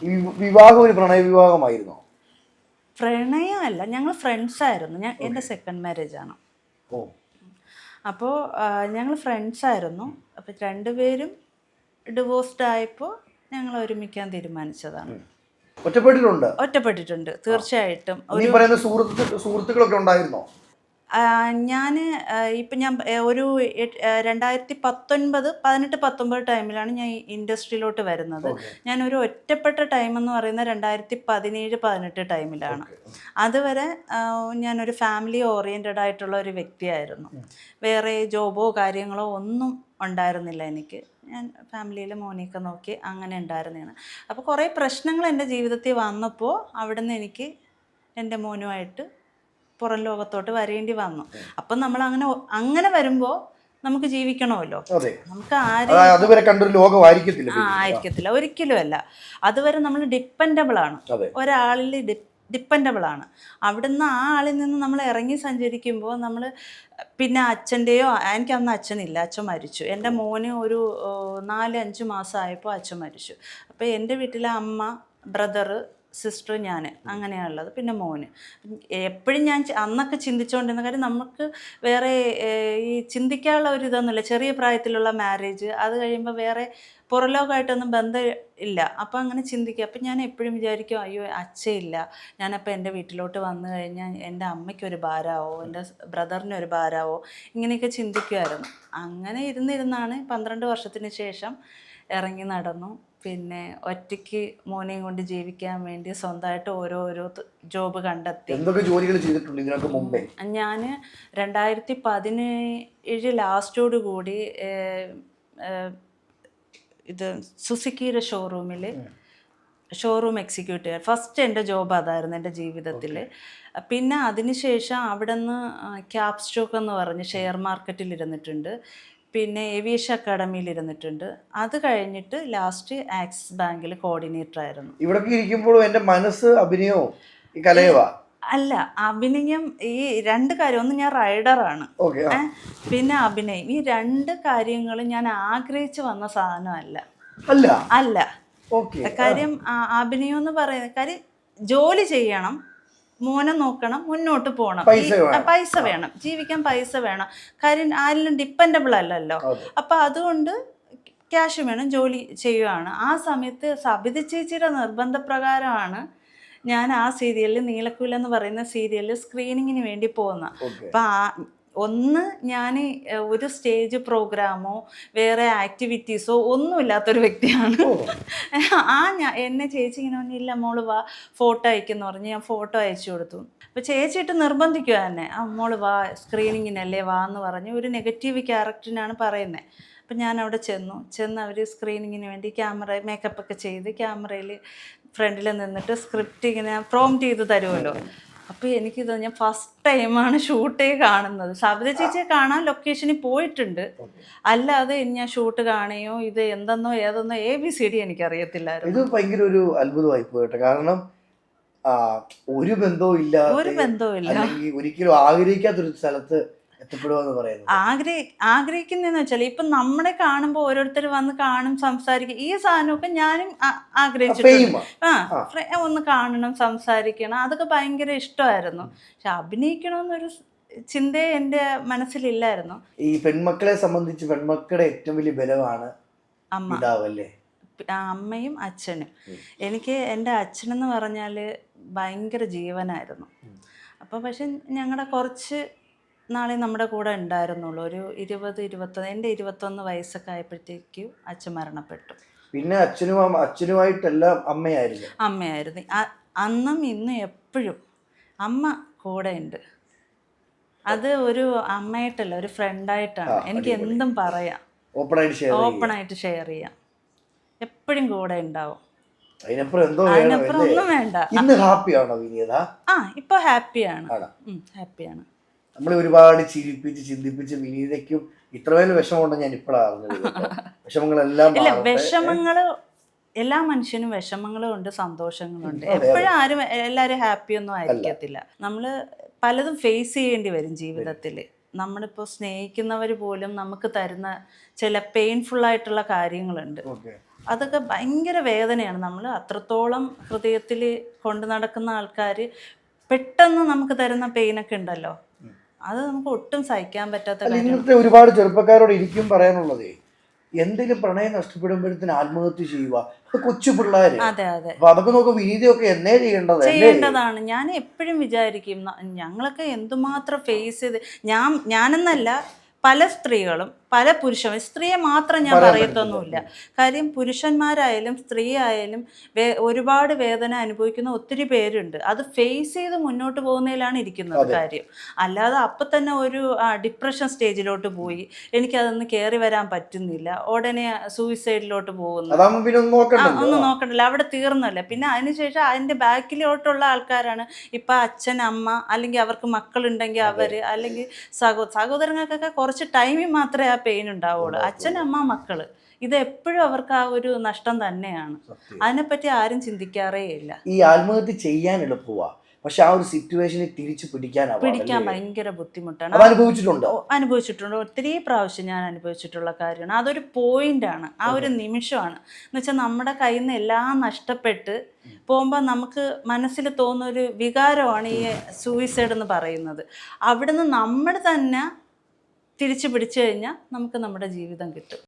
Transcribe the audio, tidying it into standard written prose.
ഈ വിവാഹം ഒരു പ്രണയ വിവാഹമായിരുന്നോ? പ്രണയമല്ല, ഞങ്ങൾ ഫ്രണ്ട്സായിരുന്നു. എൻ്റെ സെക്കൻഡ് മാരേജ് ആണ്. ഓ, അപ്പോൾ ഞങ്ങൾ ഫ്രണ്ട്സായിരുന്നു. അപ്പോൾ രണ്ടുപേരും ഡിവോഴ്സ്ഡ് ആയപ്പോൾ ഞങ്ങൾ ഒരുമിക്കാൻ തീരുമാനിച്ചതാണ്. ഒറ്റപ്പെട്ടിട്ടുണ്ട് തീർച്ചയായിട്ടും. സുഹൃത്തുക്കളൊക്കെ ഉണ്ടായിരുന്നോ? ഞാൻ ഒരു 2018-19 ടൈമിലാണ് ഞാൻ ഇൻഡസ്ട്രിയിലോട്ട് വരുന്നത്. ഞാനൊരു ഒറ്റപ്പെട്ട ടൈം എന്ന് പറയുന്നത് 2017-18 ടൈമിലാണ്. അതുവരെ ഞാനൊരു ഫാമിലി ഓറിയൻറ്റഡ് ആയിട്ടുള്ള ഒരു വ്യക്തിയായിരുന്നു. വേറെ ജോബോ കാര്യങ്ങളോ ഒന്നും ഉണ്ടായിരുന്നില്ല എനിക്ക്. ഞാൻ ഫാമിലിയിൽ മോനെയൊക്കെ നോക്കി അങ്ങനെ ഉണ്ടായിരുന്നതാണ്. അപ്പോൾ കുറേ പ്രശ്നങ്ങൾ എൻ്റെ ജീവിതത്തിൽ വന്നപ്പോൾ അവിടുന്ന് എനിക്ക് എൻ്റെ മോനുമായിട്ട് പുറം ലോകത്തോട്ട് വരേണ്ടി വന്നു. അപ്പം നമ്മൾ അങ്ങനെ വരുമ്പോൾ നമുക്ക് ജീവിക്കണമല്ലോ. നമുക്ക് ആയിരിക്കത്തില്ല, ഒരിക്കലും അല്ല. അതുവരെ നമ്മൾ ഡിപ്പെൻഡബിൾ ആണ്, ഒരാളിൽ ഡിപ്പെൻഡബിൾ ആണ്. അവിടുന്ന് ആ ആളിൽ നിന്ന് നമ്മൾ ഇറങ്ങി സഞ്ചരിക്കുമ്പോൾ നമ്മൾ പിന്നെ അച്ഛൻ്റെയോ, എനിക്ക് അന്ന് അച്ഛനില്ല, അച്ഛൻ മരിച്ചു. എൻ്റെ മോന് ഒരു 4-5 മാസമായപ്പോൾ അച്ഛൻ മരിച്ചു. അപ്പോൾ എൻ്റെ വീട്ടിലെ അമ്മ, ബ്രദറ്, സിസ്റ്റർ, ഞാൻ, അങ്ങനെയാണുള്ളത്. പിന്നെ മോന്. എപ്പോഴും ഞാൻ അന്നൊക്കെ ചിന്തിച്ചുകൊണ്ടിരുന്ന കാര്യം, നമുക്ക് വേറെ ഈ ചിന്തിക്കാനുള്ള ഒരു ഇതൊന്നുമില്ല. ചെറിയ പ്രായത്തിലുള്ള മാരേജ്, അത് കഴിയുമ്പോൾ വേറെ പുറലോകമായിട്ടൊന്നും ബന്ധം ഇല്ല. അപ്പോൾ അങ്ങനെ ചിന്തിക്കുക. അപ്പം ഞാൻ എപ്പോഴും വിചാരിക്കും, അയ്യോ അച്ഛയില്ല, ഞാനപ്പോൾ എൻ്റെ വീട്ടിലോട്ട് വന്നു കഴിഞ്ഞാൽ എൻ്റെ അമ്മയ്ക്കൊരു ഭാരമാവോ, എൻ്റെ ബ്രദറിനൊരു ഭാരമാവോ, ഇങ്ങനെയൊക്കെ ചിന്തിക്കുമായിരുന്നു. അങ്ങനെ ഇരുന്നിരുന്നാണ് 12 വർഷത്തിന് ശേഷം ഇറങ്ങി നടന്നു. പിന്നെ ഒറ്റയ്ക്ക് മോനെയും കൊണ്ട് ജീവിക്കാൻ വേണ്ടി സ്വന്തമായിട്ട് ഓരോരോ ജോബ് കണ്ടെത്തി. എന്തൊക്കെ ജോലികൾ ചെയ്തിട്ടുണ്ട് ഇതിനൊക്കെ മുമ്പേ? ഞാൻ 2017 ലാസ്റ്റോടു കൂടി ഇത് സുസുക്കിയുടെ ഷോറൂം എക്സിക്യൂട്ടീവ്, ഫസ്റ്റ് എൻ്റെ ജോബ് അതായിരുന്നു എൻ്റെ ജീവിതത്തിൽ. പിന്നെ അതിനുശേഷം അവിടെ നിന്ന് ക്യാപ് സ്റ്റോക്ക് എന്ന് പറഞ്ഞ് ഷെയർ മാർക്കറ്റിൽ ഇരുന്നിട്ടുണ്ട്. പിന്നെ ഏവിയേഷൻ അക്കാഡമിയിൽ ഇരുന്നിട്ടുണ്ട്. അത് കഴിഞ്ഞിട്ട് ലാസ്റ്റ് ആക്സിസ് ബാങ്കിൽ കോർഡിനേറ്റർ ആയിരുന്നു. ഇവിടെ ഇരിക്കുമ്പോഴും എൻ്റെ മനസ്സ് അഭിനയവും ഈ കലയുവാ. അല്ല, അഭിനയം ഈ 2 കാര്യം. ഒന്ന്, ഞാൻ റൈഡറാണ്, പിന്നെ അഭിനയം. ഈ 2 കാര്യങ്ങളും ഞാൻ ആഗ്രഹിച്ചു വന്ന സാധനമല്ല. അല്ല കാര്യം അഭിനയം എന്ന് പറയുന്ന കാര്യം, ജോലി ചെയ്യണം, മോനെ നോക്കണം, മുന്നോട്ട് പോകണം, പൈസ വേണം, ജീവിക്കാൻ പൈസ വേണം. കാര്യം ആരിലും ഡിപ്പെൻഡബിൾ അല്ലല്ലോ. അപ്പം അതുകൊണ്ട് ക്യാഷ് വേണം, ജോലി ചെയ്യുകയാണ്. ആ സമയത്ത് സബിത ചേച്ചിയുടെ നിർബന്ധപ്രകാരമാണ് ഞാൻ ആ സീരിയലിൽ, നീലക്കുയിൽ എന്ന് പറയുന്ന സീരിയലിൽ സ്ക്രീനിങ്ങിന് വേണ്ടി പോകുന്നത്. അപ്പം ഒന്ന്, ഞാൻ ഒരു സ്റ്റേജ് പ്രോഗ്രാമോ വേറെ ആക്ടിവിറ്റീസോ ഒന്നുമില്ലാത്തൊരു വ്യക്തിയാണ്. എന്നെ ചേച്ചി ഇങ്ങനെ പറഞ്ഞു, ഇല്ല മോള് വാ ഫോട്ടോ അയക്കുമെന്ന് പറഞ്ഞ് ഞാൻ ഫോട്ടോ അയച്ചു കൊടുത്തു. അപ്പോൾ ചേച്ചിയിട്ട് നിർബന്ധിക്കുക തന്നെ, മോള് വാ സ്ക്രീനിങ്ങിനല്ലേ വാ എന്ന് പറഞ്ഞ് ഒരു നെഗറ്റീവ് ക്യാരക്ടറിനാണ് പറയുന്നത്. അപ്പം ഞാൻ അവിടെ ചെന്ന് അവർ സ്ക്രീനിങ്ങിന് വേണ്ടി മേക്കപ്പൊക്കെ ചെയ്ത് ക്യാമറയിൽ ഫ്രണ്ടിൽ നിന്നിട്ട് സ്ക്രിപ്റ്റ് ഇങ്ങനെ പ്രോംപ്റ്റ് ചെയ്ത് തരുമല്ലോ. അപ്പോൾ എനിക്കിത്, ഞാൻ ഫസ്റ്റ് ടൈമാണ് ഷൂട്ടേ കാണുന്നത്. സബിത ചേച്ചിയെ കാണാൻ ലൊക്കേഷനിൽ പോയിട്ടുണ്ട്, അല്ലാതെ ഞാൻ ഷൂട്ട് കാണുകയോ ഇത് എന്തെന്നോ ഏതെന്നോ ABCD എനിക്കറിയത്തില്ലായിരുന്നു. ഇത് ഭയങ്കര ഒരു അത്ഭുതമായി പോയിട്ട്, കാരണം ഒരു ബന്ധവും ഇല്ല, ഒരിക്കലും ആഗ്രഹിക്കാത്തൊരു സ്ഥലത്ത് ആഗ്രഹിക്കുന്നതെന്ന് വെച്ചാൽ, ഇപ്പം നമ്മളെ കാണുമ്പോൾ ഓരോരുത്തർ വന്ന് കാണും, സംസാരിക്കും. ഈ സാധനമൊക്കെ ഞാനും ആഗ്രഹിച്ചിട്ടുണ്ട്. ഒന്ന് കാണണം, സംസാരിക്കണം, അതൊക്കെ ഭയങ്കര ഇഷ്ടമായിരുന്നു. പക്ഷെ അഭിനയിക്കണമെന്നൊരു ചിന്തയെ എൻ്റെ മനസ്സിലില്ലായിരുന്നു. ഈ പെൺമക്കളെ സംബന്ധിച്ച് പെൺമക്കളുടെ ഏറ്റവും വലിയ ബലമാണ് അമ്മയും അച്ഛനും. എനിക്ക് എൻ്റെ അച്ഛനെന്ന് പറഞ്ഞാൽ ഭയങ്കര ജീവനായിരുന്നു. അപ്പോൾ പക്ഷെ ഞങ്ങളുടെ കുറച്ച് നാളെ നമ്മുടെ കൂടെ ഉണ്ടായിരുന്നുള്ളൂ. ഒരു 20-21, എൻ്റെ 21 വയസ്സൊക്കെ ആയപ്പോഴത്തേക്കും അച്ഛൻ മരണപ്പെട്ടു. പിന്നെ അച്ഛനുമായിട്ടെല്ലാം അമ്മയായിരുന്നു. അന്നും ഇന്നും എപ്പോഴും അമ്മ കൂടെ ഉണ്ട്. അത് ഒരു അമ്മയായിട്ടല്ല, ഒരു ഫ്രണ്ടായിട്ടാണ്. എനിക്ക് എന്തും പറയാം, ഓപ്പണായിട്ട് ഷെയർ ചെയ്യാം, എപ്പോഴും കൂടെ ഉണ്ടാവും. അതിനപ്പുറം ഒന്നും വേണ്ട. ഇപ്പൊ ഹാപ്പിയാണ്. നമ്മളെ ഒരുപാട് ചിരിപ്പിച്ച് ചിന്തിപ്പിച്ച് വിനീതയ്ക്കും ഇത്രമേൽ വിഷമമുണ്ടെന്ന് ഞാൻ ഇപ്പോഴാണ് അറിഞ്ഞത്. വിഷമങ്ങളെല്ലാം എല്ലാ മനുഷ്യനും വിഷമങ്ങളും ഉണ്ട്, സന്തോഷങ്ങളുണ്ട്. എപ്പോഴും എല്ലാവരും ഹാപ്പിയൊന്നും ആയിരിക്കത്തില്ല. നമ്മൾ പലതും ഫേസ് ചെയ്യേണ്ടി വരും ജീവിതത്തിൽ. നമ്മളിപ്പോൾ സ്നേഹിക്കുന്നവർ പോലും നമുക്ക് തരുന്ന ചില പെയിൻഫുള്ളായിട്ടുള്ള കാര്യങ്ങളുണ്ട്. അതൊക്കെ ഭയങ്കര വേദനയാണ്. നമ്മൾ അത്രത്തോളം ഹൃദയത്തിൽ കൊണ്ട് നടക്കുന്ന ആൾക്കാർ പെട്ടെന്ന് നമുക്ക് തരുന്ന പെയിനൊക്കെ ഉണ്ടല്ലോ, അത് നമുക്ക് ഒട്ടും സഹിക്കാൻ പറ്റാത്ത കാര്യമാണ്. ഇന്നത്തെ ഒരുപാട് ചെറുപ്പക്കാരോട് എനിക്കും പറയാനുള്ളതേ, എന്തെങ്കിലും പ്രണയം നഷ്ടപ്പെടുമ്പോഴത്തേന് ആത്മഹത്യ ചെയ്യുക, കൊച്ചു പിള്ളേര്. അതെ അതെ, അപ്പൊ അതൊക്കെ നോക്കുമ്പോൾ വീതിയൊക്കെ എന്നേ ചെയ്യേണ്ടതാണ്. ഞാൻ എപ്പോഴും വിചാരിക്കും, ഞങ്ങളൊക്കെ എന്തുമാത്രം ഫേസ് ചെയ്ത്, ഞാനെന്നല്ല പല സ്ത്രീകളും പല പുരുഷനും, സ്ത്രീയെ മാത്രം ഞാൻ പറയത്തൊന്നുമില്ല. കാര്യം പുരുഷന്മാരായാലും സ്ത്രീ ആയാലും ഒരുപാട് വേദന അനുഭവിക്കുന്ന ഒത്തിരി പേരുണ്ട്. അത് ഫേസ് ചെയ്ത് മുന്നോട്ട് പോകുന്നതിലാണ് ഇരിക്കുന്നത് കാര്യം. അല്ലാതെ അപ്പം തന്നെ ഒരു ഡിപ്രഷൻ സ്റ്റേജിലോട്ട് പോയി എനിക്കതൊന്ന് കയറി വരാൻ പറ്റുന്നില്ല, ഉടനെ സൂയിസൈഡിലോട്ട് പോകുന്നു, ഒന്നും നോക്കണ്ടല്ലോ, അവിടെ തീർന്നല്ല. പിന്നെ അതിനുശേഷം അതിൻ്റെ ബാക്കിലോട്ടുള്ള ആൾക്കാരാണ് ഇപ്പം അച്ഛൻ അമ്മ, അല്ലെങ്കിൽ അവർക്ക് മക്കളുണ്ടെങ്കിൽ അവർ, അല്ലെങ്കിൽ സഹോദരങ്ങൾക്കൊക്കെ കുറച്ച് ടൈമിൽ മാത്രമേ ആ പെയിൻ ഉണ്ടാവുള്ളൂ. അച്ഛനമ്മ മക്കള് ഇത് എപ്പോഴും അവർക്ക് ആ ഒരു നഷ്ടം തന്നെയാണ്. അതിനെപ്പറ്റി ആരും ചിന്തിക്കാറേ ഇല്ല. ഈ ആത്മഹത്യ ചെയ്യാൻ എളുപ്പമാ, പക്ഷെ ആ ഒരു സിറ്റുവേഷനെ തിരിച്ചു പിടിക്കാൻ ഭയങ്കര ബുദ്ധിമുട്ടാണ്. അനുഭവിച്ചിട്ടുണ്ട്, ഒത്തിരി പ്രാവശ്യം ഞാൻ അനുഭവിച്ചിട്ടുള്ള കാര്യമാണ്. അതൊരു പോയിന്റാണ്, ആ ഒരു നിമിഷമാണ്. എന്ന് വെച്ചാൽ നമ്മുടെ കയ്യിൽ നിന്ന് എല്ലാം നഷ്ടപ്പെട്ട് പോകുമ്പോൾ നമുക്ക് മനസ്സിൽ തോന്നുന്ന ഒരു വികാരമാണ് ഈ സൂയിസൈഡ് എന്ന് പറയുന്നത്. അവിടുന്ന് നമ്മൾ തന്നെ തിരിച്ചു പിടിച്ചു കഴിഞ്ഞാൽ നമുക്ക് നമ്മുടെ ജീവിതം കിട്ടും.